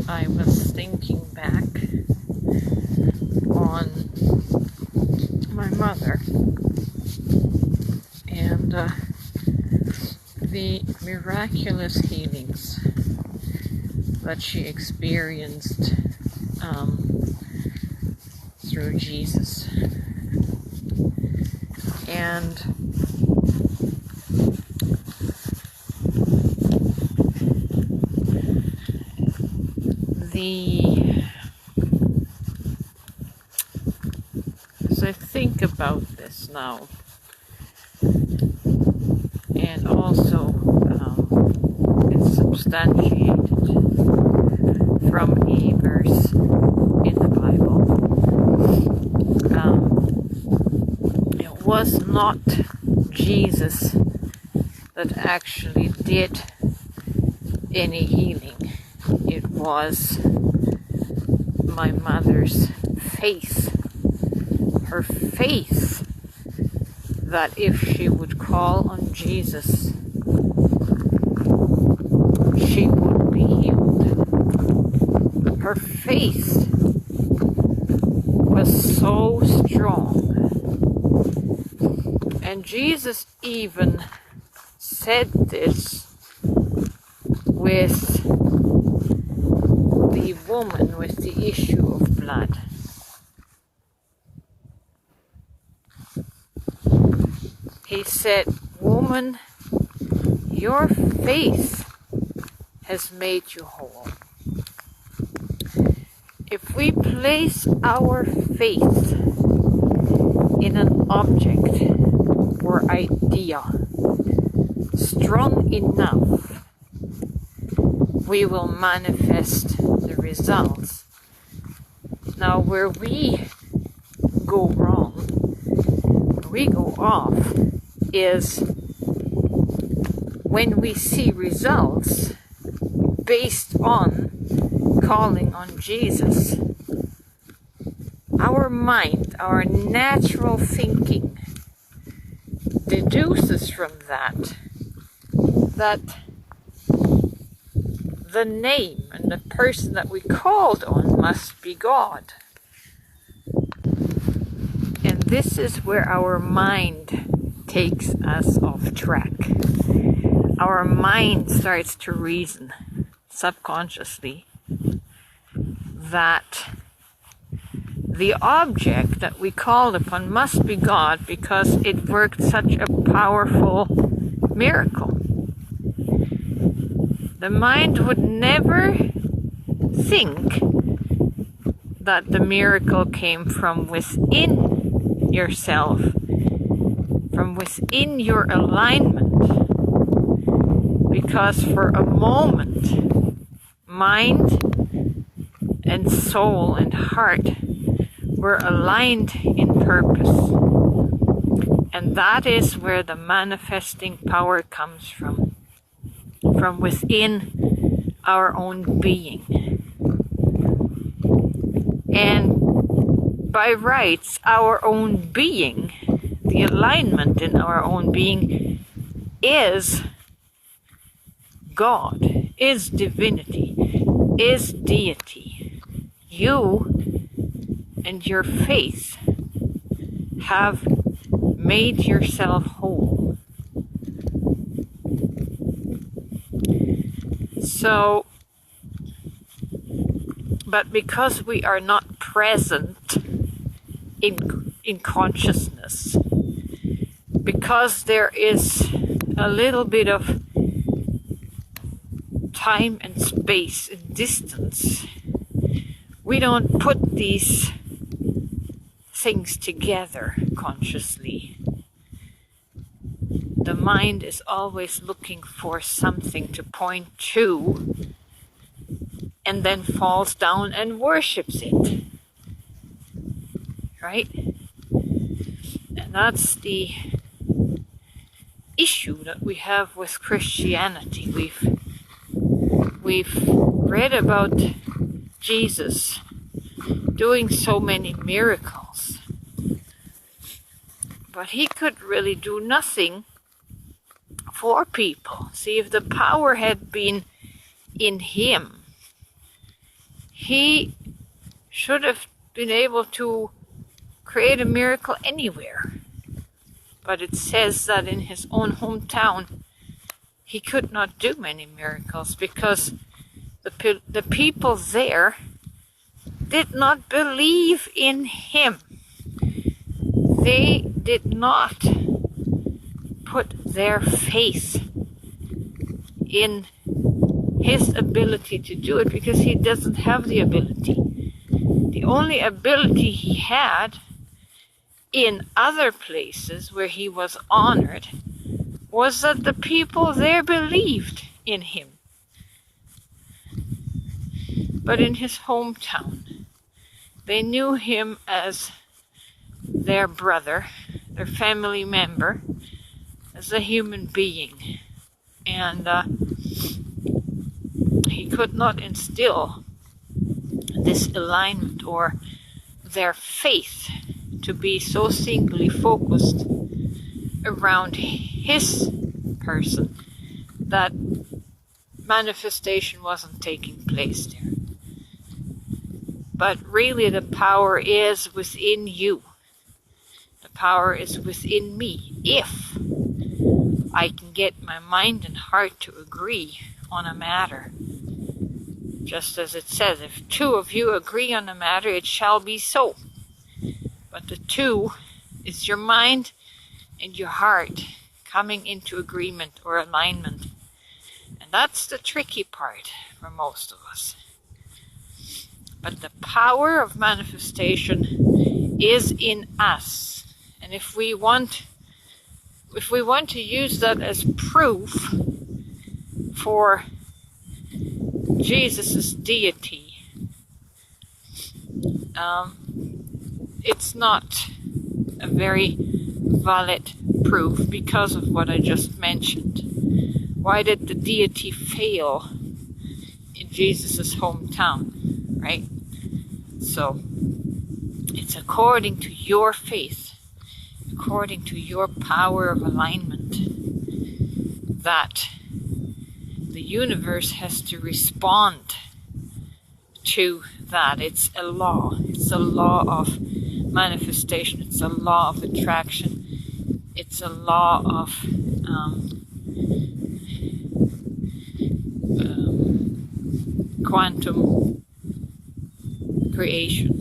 I was thinking back on my mother and the miraculous healings that she experienced through Jesus. And as I think about this now, and also it's substantiated from a verse in the Bible. It was not Jesus that actually did any healing. It was my mother's faith. Her faith that if she would call on Jesus, she would be healed. Her faith was so strong. And Jesus even said this with the woman with the issue of blood. He said, "Woman, your faith has made you whole." If we place our faith in an object or idea strong enough, we will manifest the results. Now, where we go wrong, where we go off, is when we see results based on calling on Jesus. Our mind, our natural thinking deduces from that the name and the person that we called on must be God. And this is where our mind takes us off track. Our mind starts to reason subconsciously that the object that we called upon must be God because it worked such a powerful miracle. The mind would never think that the miracle came from within yourself, from within your alignment, because for a moment, mind and soul and heart were aligned in purpose. And that is where the manifesting power comes from within our own being. And by rights, our own being, the alignment in our own being is God, is divinity, is deity. You and your faith have made yourself whole. So, but because we are not present in consciousness, because there is a little bit of time and space and distance, we don't put these things together consciously. The mind is always looking for something to point to and then falls down and worships it. Right? And that's the issue that we have with Christianity. We've read about Jesus doing so many miracles, but he could really do nothing for people. See, if the power had been in him, He should have been able to create a miracle anywhere. But it says that in his own hometown, he could not do many miracles because the people there did not believe in him. They did not put their faith in his ability to do it because he doesn't have the ability. The only ability he had in other places where he was honored was that the people there believed in him. But in his hometown, they knew him as their brother, their family member, as a human being. And he could not instill this alignment or their faith to be so singly focused around his person that manifestation wasn't taking place there. But really the power is within you. The power is within me. If I can get my mind and heart to agree on a matter, just as it says, if two of you agree on a matter, it shall be so. But the two is your mind and your heart coming into agreement or alignment. And that's the tricky part for most of us. But the power of manifestation is in us. And if we want to use that as proof for Jesus' deity, it's not a very valid proof because of what I just mentioned. Why did the deity fail in Jesus' hometown, right? So, it's according to your faith, according to your power of alignment, that the universe has to respond to that. It's a law. It's a law of manifestation. It's a law of attraction. It's a law of quantum creation.